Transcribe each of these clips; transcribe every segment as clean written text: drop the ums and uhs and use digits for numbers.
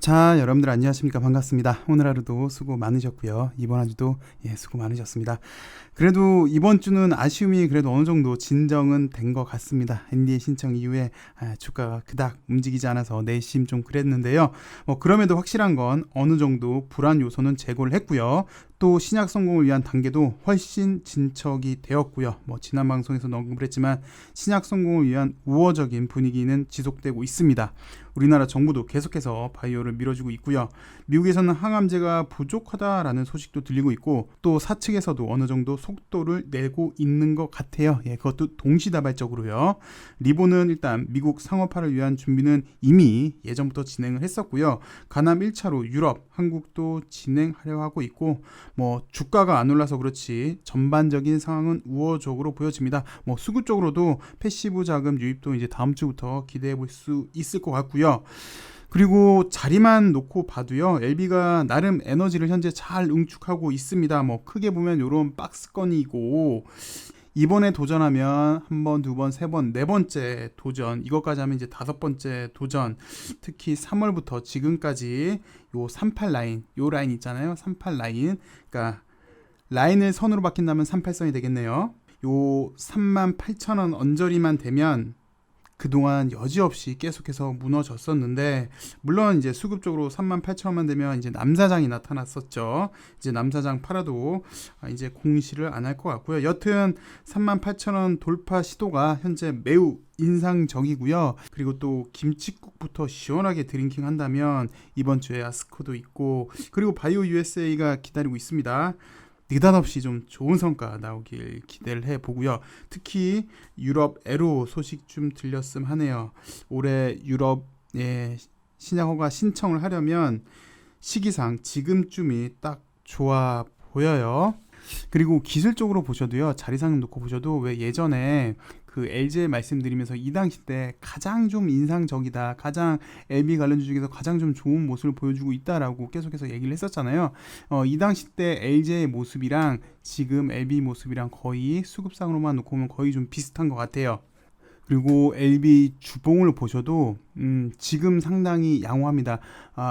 자, 여러분들 안녕하십니까? 반갑습니다. 오늘 하루도 수고 많으셨고요. 이번 한 주도 수고 많으셨습니다. 그래도 이번 주는 아쉬움이 그래도 어느 정도 진정은 된 것 같습니다. NDA 신청 이후에 주가가 그닥 움직이지 않아서 내심 좀 그랬는데요. 그럼에도 확실한 건 어느 정도 불안 요소는 제고를 했고요. 또 신약 성공을 위한 단계도 훨씬 진척이 되었고요. 지난 방송에서 언급을 했지만 신약 성공을 위한 우호적인 분위기는 지속되고 있습니다. 우리나라 정부도 계속해서 바이오를 밀어주고 있고요. 미국에서는 항암제가 부족하다라는 소식도 들리고 있고 또 사측에서도 어느 정도 속도를 내고 있는 것 같아요. 그것도 동시다발적으로요. 리보는 일단 미국 상업화를 위한 준비는 이미 예전부터 진행을 했었고요. 가남 1차로 유럽, 한국도 진행하려 하고 있고 주가가 안 올라서 그렇지 전반적인 상황은 우호적으로 보여집니다. 수급 쪽으로도 패시브 자금 유입도 이제 다음 주부터 기대해 볼 수 있을 것 같고요. 그리고 자리만 놓고 봐도요, LB가 나름 에너지를 현재 잘 응축하고 있습니다. 크게 보면 이런 박스권이고 이번에 도전하면 한 번, 두 번, 세 번, 네 번째 도전, 이것까지 하면 이제 다섯 번째 도전. 특히 3월부터 지금까지 요 38 라인, 요 라인 있잖아요. 38 라인. 그러니까 라인을 선으로 바뀐다면 38선이 되겠네요. 요 38,000원 언저리만 되면 그동안 여지없이 계속해서 무너졌었는데, 물론 이제 수급적으로 38,000원만 되면 이제 남사장이 나타났었죠. 이제 남사장 팔아도 이제 공시를 안 할 것 같고요. 여튼 38,000원 돌파 시도가 현재 매우 인상적이고요. 그리고 또 김치국부터 시원하게 드링킹 한다면 이번 주에 아스코도 있고, 그리고 바이오 USA가 기다리고 있습니다. 느닷없이 좀 좋은 성과 나오길 기대를 해보고요. 특히 유럽 에로 소식 좀 들렸음 하네요. 올해 유럽에 신약허가 신청을 하려면 시기상 지금쯤이 딱 좋아 보여요. 그리고 기술적으로 보셔도요, 자리상 놓고 보셔도 왜 예전에 그 LG 말씀드리면서 이 당시 때 가장 좀 인상적이다, 가장 LB 관련주 중에서 가장 좀 좋은 모습을 보여주고 있다라고 계속해서 얘기를 했었잖아요. 이 당시 때 LG의 모습이랑 지금 LB 모습이랑 거의 수급상으로만 놓고 보면 거의 좀 비슷한 것 같아요. 그리고 LB 주봉을 보셔도 지금 상당히 양호합니다.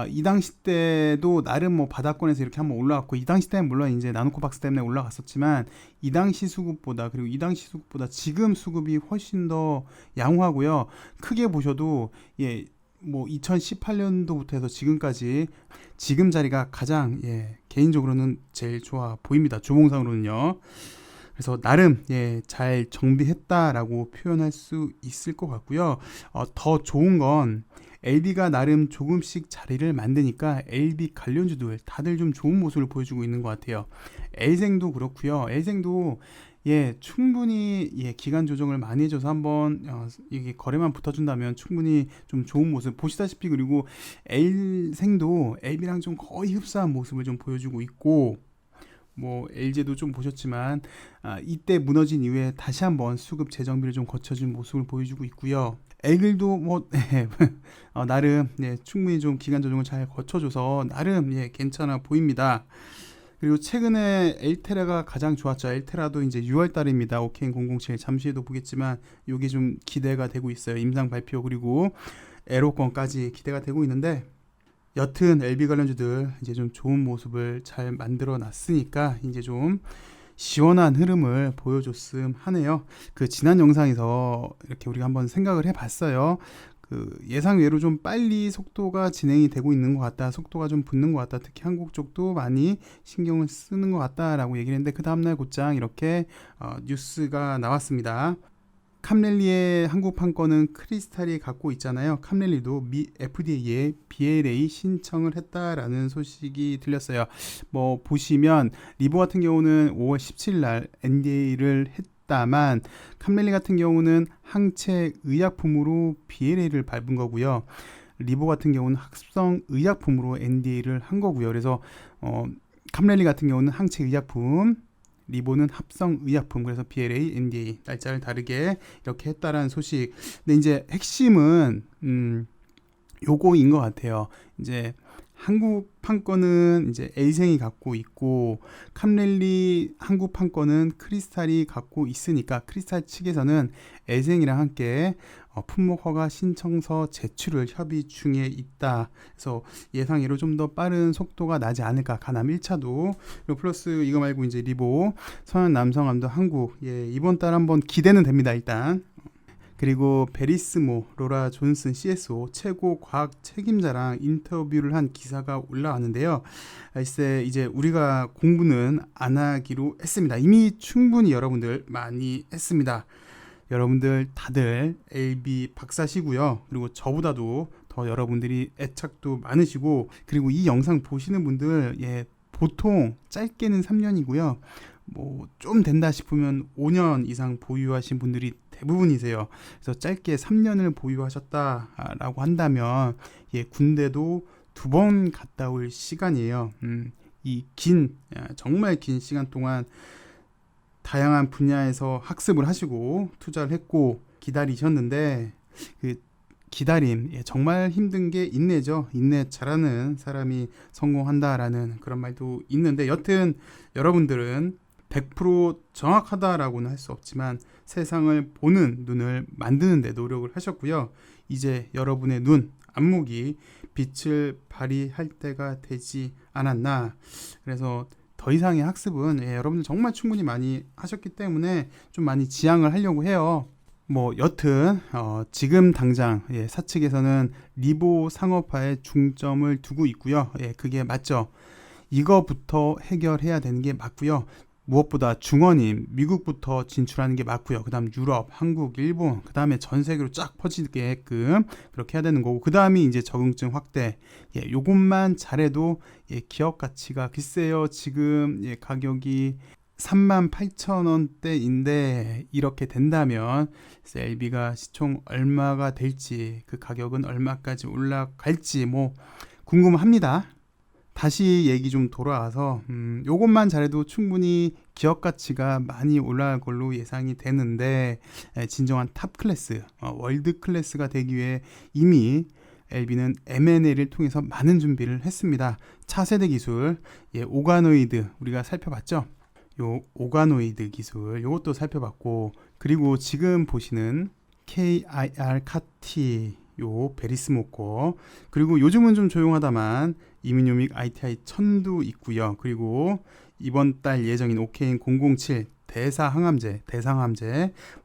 이 당시 때도 나름 바닥권에서 이렇게 한번 올라갔고, 이 당시 때는 물론 이제 나노코박스 때문에 올라갔었지만 이 당시 수급보다, 그리고 이 당시 수급보다 지금 수급이 훨씬 더 양호하고요. 크게 보셔도 2018년도부터 해서 지금까지 지금 자리가 가장 개인적으로는 제일 좋아 보입니다. 주봉상으로는요. 그래서 나름 잘 정비했다라고 표현할 수 있을 것 같고요. 더 좋은 건 LB가 나름 조금씩 자리를 만드니까 LB 관련주들 다들 좀 좋은 모습을 보여주고 있는 것 같아요. 엘생도 그렇고요. 엘생도 충분히 기간 조정을 많이 해줘서 한번 이게 거래만 붙어준다면 충분히 좀 좋은 모습 보시다시피, 그리고 엘생도 LB랑 좀 거의 흡사한 모습을 좀 보여주고 있고, LG도 좀 보셨지만 이때 무너진 이후에 다시 한번 수급 재정비를 좀 거쳐준 모습을 보여주고 있고요. 애글도 나름 충분히 좀 기간 조정을 잘 거쳐줘서 나름 괜찮아 보입니다. 그리고 최근에 엘테라가 가장 좋았죠. 엘테라도 이제 6월 달입니다. 오케인 007 잠시 후에도 보겠지만 요게 좀 기대가 되고 있어요. 임상 발표 그리고 에로권까지 기대가 되고 있는데, 여튼 LB 관련주들 이제 좀 좋은 모습을 잘 만들어 놨으니까 이제 좀 시원한 흐름을 보여줬음 하네요. 그 지난 영상에서 이렇게 우리가 한번 생각을 해봤어요. 그 예상외로 좀 빨리 속도가 진행이 되고 있는 것 같다, 속도가 좀 붙는 것 같다, 특히 한국 쪽도 많이 신경을 쓰는 것 같다라고 얘기를 했는데, 그 다음날 곧장 이렇게 뉴스가 나왔습니다. 캄렐리의 한국 판권은 크리스탈이 갖고 있잖아요. 캄렐리도 미 FDA에 BLA 신청을 했다라는 소식이 들렸어요. 보시면 리보 같은 경우는 5월 17일 날 NDA를 했다만, 캄렐리 같은 경우는 항체 의약품으로 BLA를 밟은 거고요. 리보 같은 경우는 합성 의약품으로 NDA를 한 거고요. 그래서 캄렐리 같은 경우는 항체 의약품, 리보는 합성 의약품, 그래서 BLA, NDA 날짜를 다르게 이렇게 했다라는 소식. 근데 이제 핵심은 요거인 것 같아요. 이제 한국 판권은 이제 에이생이 갖고 있고 캄렐리 한국 판권은 크리스탈이 갖고 있으니까 크리스탈 측에서는 에이생이랑 함께 품목 허가 신청서 제출을 협의 중에 있다. 그래서 예상외로 좀 더 빠른 속도가 나지 않을까. 가남 1차도 플러스 이거 말고 이제 리보 서현 남성암도 한국 이번 달 한번 기대는 됩니다. 일단. 그리고 베리스모 로라 존슨 CSO 최고 과학 책임자랑 인터뷰를 한 기사가 올라왔는데요. 글쎄 이제 우리가 공부는 안 하기로 했습니다. 이미 충분히 여러분들 많이 했습니다. 여러분들 다들 LB 박사시고요. 그리고 저보다도 더 여러분들이 애착도 많으시고, 그리고 이 영상 보시는 분들 보통 짧게는 3년이고요. 뭐 좀 된다 싶으면 5년 이상 보유하신 분들이 대부분이세요. 그래서 짧게 3년을 보유하셨다라고 한다면 군대도 2번 갔다 올 시간이에요. 이 정말 긴 시간 동안 다양한 분야에서 학습을 하시고 투자를 했고 기다리셨는데, 그 기다림 정말 힘든 게 인내죠. 인내 잘하는 사람이 성공한다라는 그런 말도 있는데, 여튼 여러분들은 100% 정확하다라고는 할 수 없지만 세상을 보는 눈을 만드는 데 노력을 하셨고요. 이제 여러분의 눈, 안목이 빛을 발휘할 때가 되지 않았나. 그래서 더 이상의 학습은 여러분들 정말 충분히 많이 하셨기 때문에 좀 많이 지양을 하려고 해요. 뭐 여튼 지금 당장 사측에서는 리보 상업화에 중점을 두고 있고요. 그게 맞죠. 이거부터 해결해야 되는 게 맞고요. 무엇보다 중원인 미국부터 진출하는 게 맞고요. 그 다음 유럽, 한국, 일본, 그 다음에 전 세계로 쫙 퍼지게끔 그렇게 해야 되는 거고, 그 다음이 이제 적응증 확대. 요것만 잘해도 기업 가치가 글쎄요. 지금 가격이 38,000원대인데 이렇게 된다면 LB가 시총 얼마가 될지, 그 가격은 얼마까지 올라갈지 뭐 궁금합니다. 다시 얘기 좀 돌아와서 요것만 잘해도 충분히 기업 가치가 많이 올라갈 걸로 예상이 되는데, 진정한 탑 클래스, 월드 클래스가 되기 위해 이미 LB는 M&A를 통해서 많은 준비를 했습니다. 차세대 기술, 오가노이드 우리가 살펴봤죠. 요 오가노이드 기술 요것도 살펴봤고, 그리고 지금 보시는 KIR 카티 요 베리스모 거, 그리고 요즘은 좀 조용하다만 이민요믹 ITI 천도 있고요. 그리고 이번 달 예정인 오케인 007 대상항암제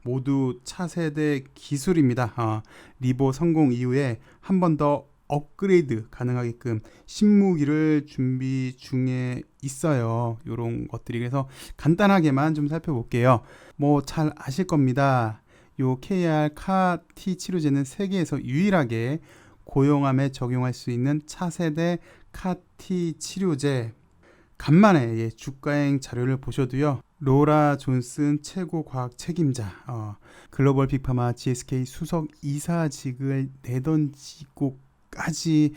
모두 차세대 기술입니다. 리보 성공 이후에 한 번 더 업그레이드 가능하게끔 신무기를 준비 중에 있어요. 이런 것들이. 그래서 간단하게만 좀 살펴볼게요. 뭐 잘 아실 겁니다. 요 KR CAR-T 치료제는 세계에서 유일하게 고용암에 적용할 수 있는 차세대 CAR-T 치료제. 간만에 주가행 자료를 보셔도요. 로라 존슨 최고 과학 책임자, 글로벌 빅파마 GSK 수석 이사직을 내던지고까지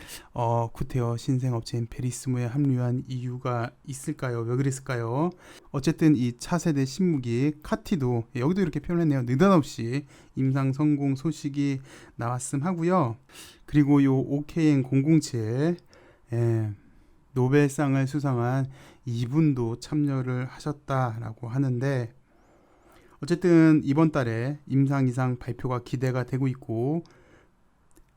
구태여 신생업체인 베리스모에 합류한 이유가 있을까요? 왜 그랬을까요? 어쨌든 이 차세대 신무기 카티도 여기도 이렇게 표현했네요. 느닷없이 임상 성공 소식이 나왔음 하고요. 그리고 요 OKN007 노벨상을 수상한 이분도 참여를 하셨다라고 하는데, 어쨌든 이번 달에 임상 이상 발표가 기대가 되고 있고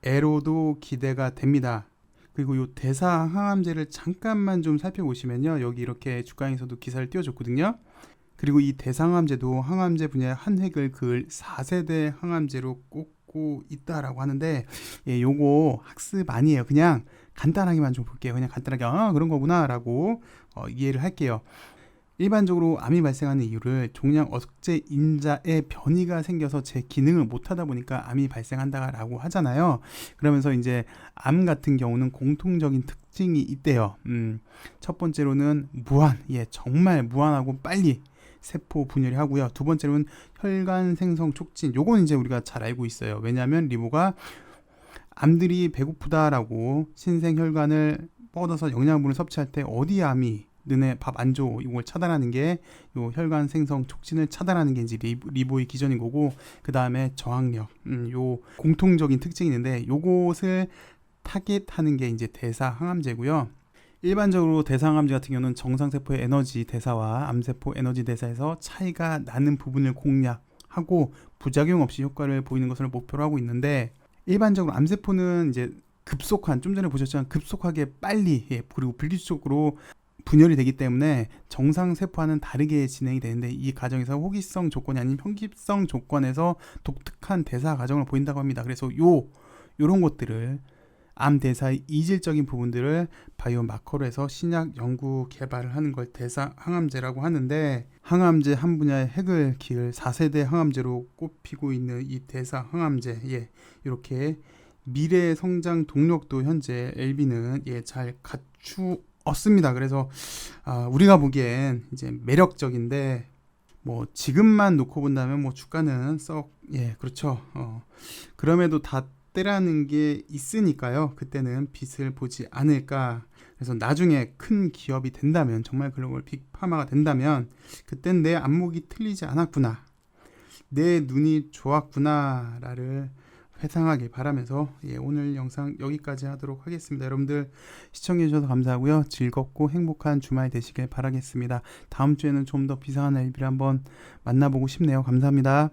에로도 기대가 됩니다. 그리고 요 대사항암제를 잠깐만 좀 살펴보시면요, 여기 이렇게 주가에서도 기사를 띄워줬거든요. 그리고 이 대사항암제도 항암제 분야의 한 획을 그을 4세대 항암제로 꼽고 있다라고 하는데, 요거 학습 아니에요. 그냥 간단하게만 좀 볼게요. 그냥 간단하게 그런 거구나 라고 이해를 할게요. 일반적으로 암이 발생하는 이유를 종양 억제 인자의 변이가 생겨서 제 기능을 못하다 보니까 암이 발생한다라고 하잖아요. 그러면서 이제 암 같은 경우는 공통적인 특징이 있대요. 첫 번째로는 무한, 정말 무한하고 빨리 세포 분열이 하고요. 두 번째로는 혈관 생성 촉진. 요건 이제 우리가 잘 알고 있어요. 왜냐하면 리보가 암들이 배고프다라고 신생혈관을 뻗어서 영양분을 섭취할 때 어디 암이 너네 밥 안 줘, 이걸 차단하는 게 요 혈관 생성 촉진을 차단하는 게 이제 리보의 기전인 거고, 그 다음에 저항력, 요 공통적인 특징이 있는데 요것을 타겟하는 게 이제 대사 항암제고요. 일반적으로 대사 항암제 같은 경우는 정상세포의 에너지 대사와 암세포 에너지 대사에서 차이가 나는 부분을 공략하고 부작용 없이 효과를 보이는 것을 목표로 하고 있는데, 일반적으로 암세포는 이제 급속한, 좀 전에 보셨지만 급속하게 빨리, 그리고 불규칙적으로 분열이 되기 때문에 정상세포와는 다르게 진행이 되는데, 이 과정에서 호기성 조건이 아닌 편집성 조건에서 독특한 대사 과정을 보인다고 합니다. 그래서 요런 것들을, 암 대사의 이질적인 부분들을 바이오 마커로 해서 신약 연구 개발을 하는 걸 대사 항암제라고 하는데, 항암제 한 분야의 핵을 키울 4세대 항암제로 꼽히고 있는 이 대사 항암제, 이렇게 미래 성장 동력도 현재 LB는 잘 갖추었습니다. 그래서 우리가 보기엔 이제 매력적인데, 뭐 지금만 놓고 본다면 뭐 주가는 썩 그렇죠. 그럼에도 다 때라는 게 있으니까요. 그때는 빛을 보지 않을까. 그래서 나중에 큰 기업이 된다면, 정말 글로벌 빅파마가 된다면, 그땐 내 안목이 틀리지 않았구나, 내 눈이 좋았구나를 회상하길 바라면서 오늘 영상 여기까지 하도록 하겠습니다. 여러분들 시청해주셔서 감사하고요. 즐겁고 행복한 주말 되시길 바라겠습니다. 다음 주에는 좀 더 비상한 LB를 한번 만나보고 싶네요. 감사합니다.